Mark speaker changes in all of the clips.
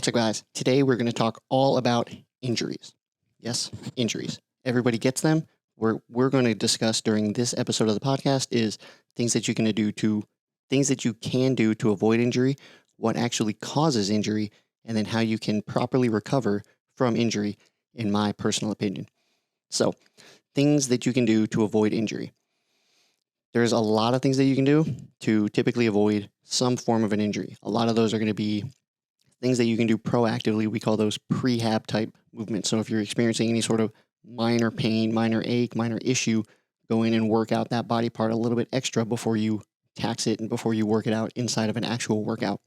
Speaker 1: What's up, guys? Today we're going to talk all about injuries. Yes, injuries. Everybody gets them. We're going to discuss during this episode of the podcast is things that you can do to avoid injury, what actually causes injury, and then how you can properly recover from injury, in my personal opinion. So, things that you can do to avoid injury. There's a lot of things that you can do to typically avoid some form of an injury. A lot of those are going to be things that you can do proactively. We call those prehab type movements. So if you're experiencing any sort of minor pain, minor ache, minor issue, go in and work out that body part a little bit extra before you tax it and before you work it out inside of an actual workout,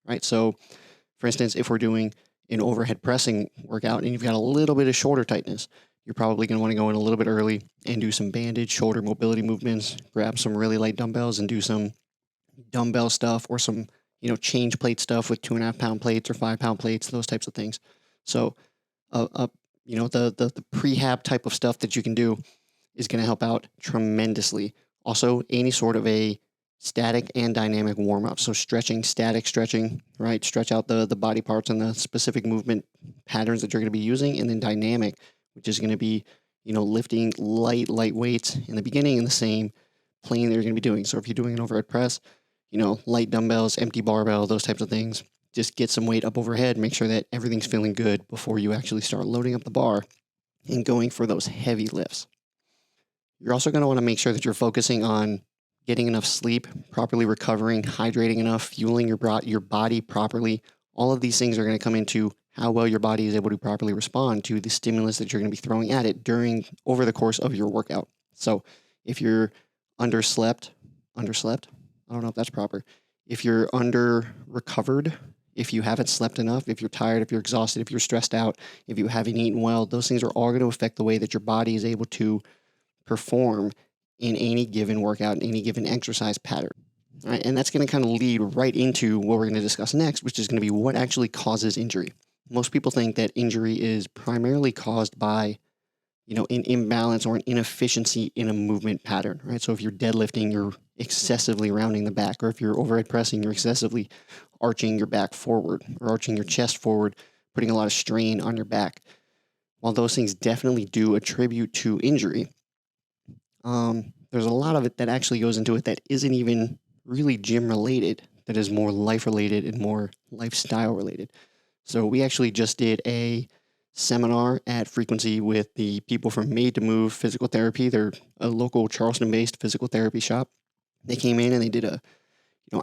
Speaker 1: right? So for instance, if we're doing an overhead pressing workout and you've got a little bit of shoulder tightness, you're probably going to want to go in a little bit early and do some banded shoulder mobility movements, grab some really light dumbbells and do some dumbbell stuff or some, change plate stuff with 2.5 pound plates or 5 pound plates, those types of things. So, the prehab type of stuff that you can do is going to help out tremendously. Also, any sort of a static and dynamic warm up. So static stretching, right? Stretch out the body parts and the specific movement patterns that you're going to be using. And then dynamic, which is going to be, lifting light weights in the beginning in the same plane that you're going to be doing. So if you're doing an overhead press, light dumbbells, empty barbell, those types of things, just get some weight up overhead, make sure that everything's feeling good before you actually start loading up the bar and going for those heavy lifts. You're also going to want to make sure that you're focusing on getting enough sleep, properly recovering, hydrating enough, fueling your body properly. All of these things are going to come into how well your body is able to properly respond to the stimulus that you're going to be throwing at it over the course of your workout. So if you're underslept, I don't know if that's proper. If you're under-recovered, if you haven't slept enough, if you're tired, if you're exhausted, if you're stressed out, if you haven't eaten well, those things are all going to affect the way that your body is able to perform in any given workout, in any given exercise pattern. All right, and that's going to kind of lead right into what we're going to discuss next, which is going to be what actually causes injury. Most people think that injury is primarily caused by an imbalance or an inefficiency in a movement pattern, right? So if you're deadlifting, you're excessively rounding the back, or if you're overhead pressing, you're excessively arching your back forward or arching your chest forward, putting a lot of strain on your back. While those things definitely do attribute to injury, there's a lot of it that actually goes into it that isn't even really gym related, that is more life related and more lifestyle related. So we actually just did a seminar at Frequency with the people from Made to Move Physical Therapy. They're a local Charleston-based physical therapy shop. They came in and they did a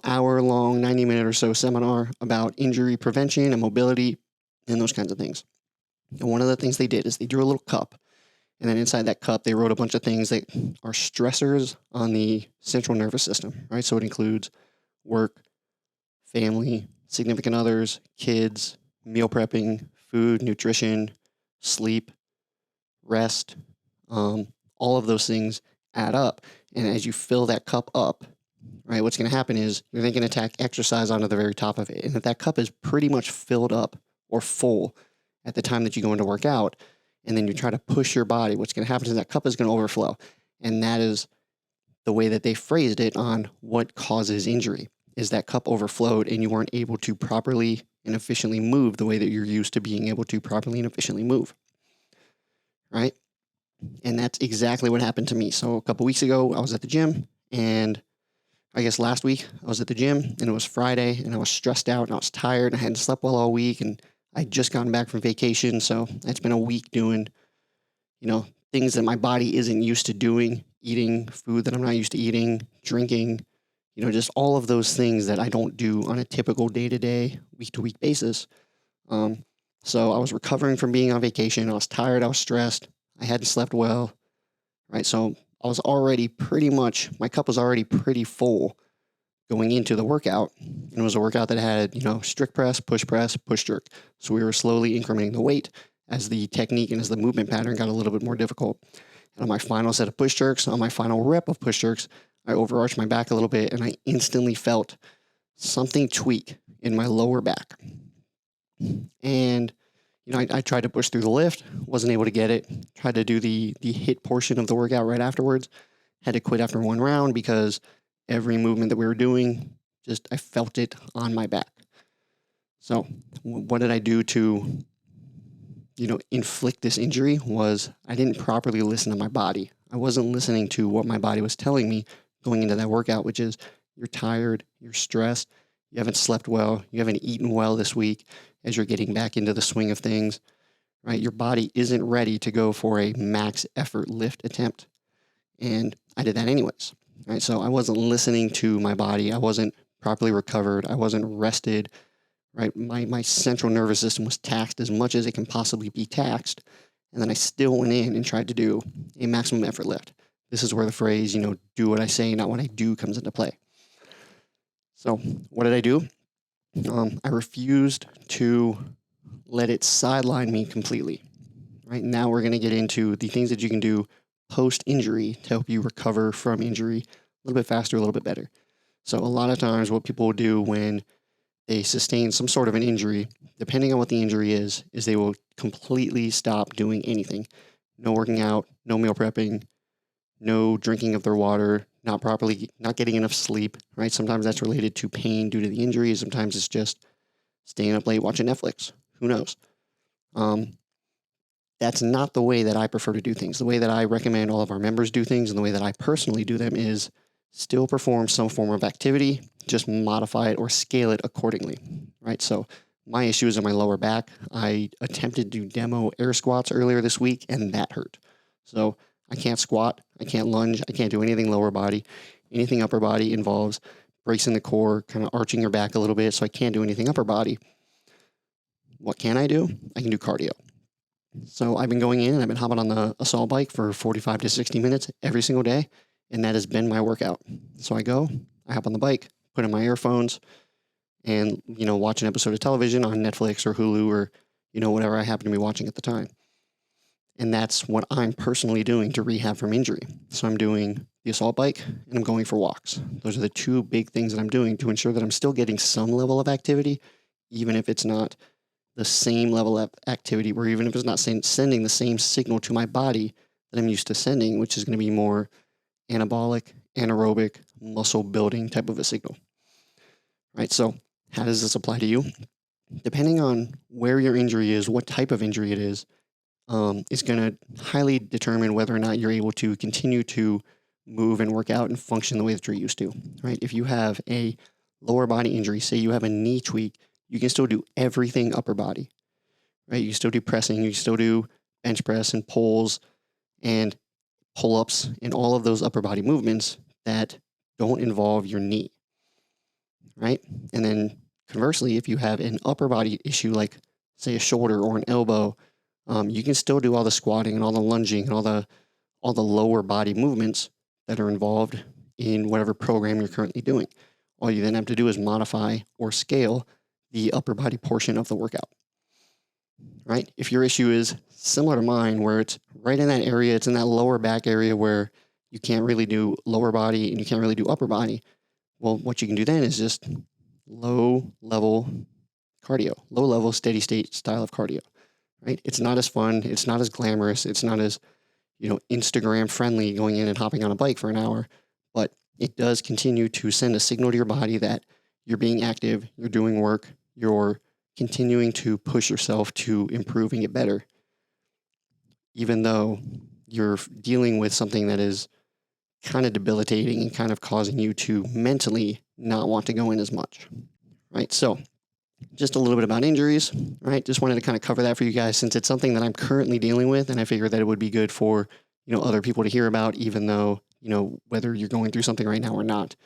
Speaker 1: hour-long, 90-minute or so seminar about injury prevention and mobility and those kinds of things. And one of the things they did is they drew a little cup, and then inside that cup they wrote a bunch of things that are stressors on the central nervous system, right? So it includes work, family, significant others, kids, meal prepping, food, nutrition, sleep, rest, all of those things add up. And as you fill that cup up, right, what's going to happen is you're then going to tack exercise onto the very top of it. And if that cup is pretty much filled up or full at the time that you go into work out, and then you try to push your body, what's going to happen is that cup is going to overflow. And that is the way that they phrased it on what causes injury, is that cup overflowed and you weren't able to properly and efficiently move the way that you're used to being able to properly and efficiently move, right? And that's exactly what happened to me. So a couple weeks ago, I was at the gym, and I guess last week I was at the gym, and it was Friday, and I was stressed out, and I was tired, and I hadn't slept well all week, and I'd just gotten back from vacation, so it's been a week doing, things that my body isn't used to doing, eating food that I'm not used to eating, drinking, just all of those things that I don't do on a typical day-to-day, week-to-week basis. So I was recovering from being on vacation. I was tired. I was stressed. I hadn't slept well, right? So I was already my cup was already pretty full going into the workout. And it was a workout that had, strict press, push, jerk. So we were slowly incrementing the weight as the technique and as the movement pattern got a little bit more difficult. And on my final set of push jerks, on my final rep of push jerks, I overarched my back a little bit, and I instantly felt something tweak in my lower back. And, I tried to push through the lift, wasn't able to get it, tried to do the HIIT portion of the workout right afterwards, had to quit after one round because every movement that we were doing, I felt it on my back. So what did I do to, inflict this injury? Was I didn't properly listen to my body. I wasn't listening to what my body was telling me going into that workout, which is you're tired, you're stressed, you haven't slept well, you haven't eaten well this week as you're getting back into the swing of things, right? Your body isn't ready to go for a max effort lift attempt. And I did that anyways, right? So I wasn't listening to my body. I wasn't properly recovered. I wasn't rested, right? My central nervous system was taxed as much as it can possibly be taxed. And then I still went in and tried to do a maximum effort lift. This is where the phrase, do what I say, not what I do comes into play. So what did I do? I refused to let it sideline me completely. Right now we're going to get into the things that you can do post-injury to help you recover from injury a little bit faster, a little bit better. So a lot of times what people will do when they sustain some sort of an injury, depending on what the injury is they will completely stop doing anything. No working out, no meal prepping, no drinking of their water, not getting enough sleep, right? Sometimes that's related to pain due to the injury. Sometimes it's just staying up late watching Netflix. Who knows? That's not the way that I prefer to do things. The way that I recommend all of our members do things and the way that I personally do them is still perform some form of activity, just modify it or scale it accordingly, right? So my issue is in my lower back. I attempted to demo air squats earlier this week and that hurt. So I can't squat, I can't lunge, I can't do anything lower body. Anything upper body involves bracing the core, kind of arching your back a little bit, so I can't do anything upper body. What can I do? I can do cardio. So I've been going in and I've been hopping on the assault bike for 45 to 60 minutes every single day, and that has been my workout. So I hop on the bike, put in my earphones, and, watch an episode of television on Netflix or Hulu or, whatever I happen to be watching at the time. And that's what I'm personally doing to rehab from injury. So I'm doing the assault bike and I'm going for walks. Those are the two big things that I'm doing to ensure that I'm still getting some level of activity, even if it's not the same level of activity, or even if it's not sending the same signal to my body that I'm used to sending, which is going to be more anabolic, anaerobic, muscle building type of a signal. Right? So how does this apply to you? Depending on where your injury is, what type of injury it is going to highly determine whether or not you're able to continue to move and work out and function the way that you're used to, right? If you have a lower body injury, say you have a knee tweak, you can still do everything upper body, right? You still do pressing, you still do bench press and pulls and pull-ups and all of those upper body movements that don't involve your knee, right? And then conversely, if you have an upper body issue, like say a shoulder or an elbow, you can still do all the squatting and all the lunging and all the lower body movements that are involved in whatever program you're currently doing. All you then have to do is modify or scale the upper body portion of the workout, right? If your issue is similar to mine, where it's right in that area, it's in that lower back area where you can't really do lower body and you can't really do upper body, well, what you can do then is just low level cardio, low level steady state style of cardio. Right? It's not as fun. It's not as glamorous. It's not as, Instagram friendly going in and hopping on a bike for an hour, but it does continue to send a signal to your body that you're being active, you're doing work, you're continuing to push yourself to improve and get better, even though you're dealing with something that is kind of debilitating and kind of causing you to mentally not want to go in as much, right? So just a little bit about injuries, right? Just wanted to kind of cover that for you guys since it's something that I'm currently dealing with, and I figured that it would be good for, other people to hear about, even though, whether you're going through something right now or not,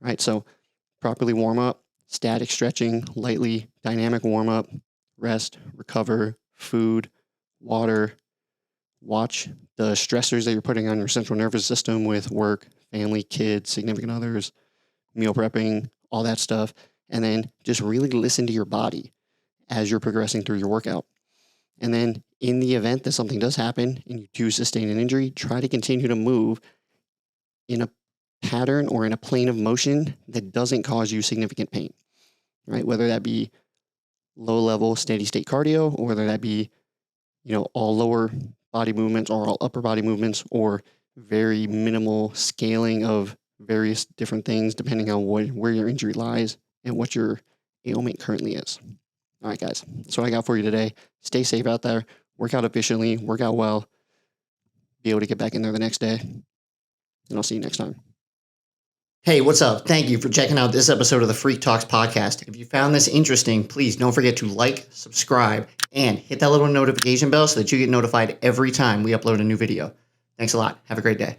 Speaker 1: right? So properly warm up, static stretching, lightly dynamic warm up, rest, recover, food, water, watch the stressors that you're putting on your central nervous system with work, family, kids, significant others, meal prepping, all that stuff. And then just really listen to your body as you're progressing through your workout. And then in the event that something does happen and you do sustain an injury, try to continue to move in a pattern or in a plane of motion that doesn't cause you significant pain, right? Whether that be low level steady state cardio, or whether that be, all lower body movements or all upper body movements, or very minimal scaling of various different things depending on where your injury lies and what your ailment currently is. All right, guys, that's what I got for you today. Stay safe out there. Work out efficiently. Work out well. Be able to get back in there the next day. And I'll see you next time. Hey, what's up? Thank you for checking out this episode of the FREQ Talks Podcast. If you found this interesting, please don't forget to like, subscribe, and hit that little notification bell so that you get notified every time we upload a new video. Thanks a lot. Have a great day.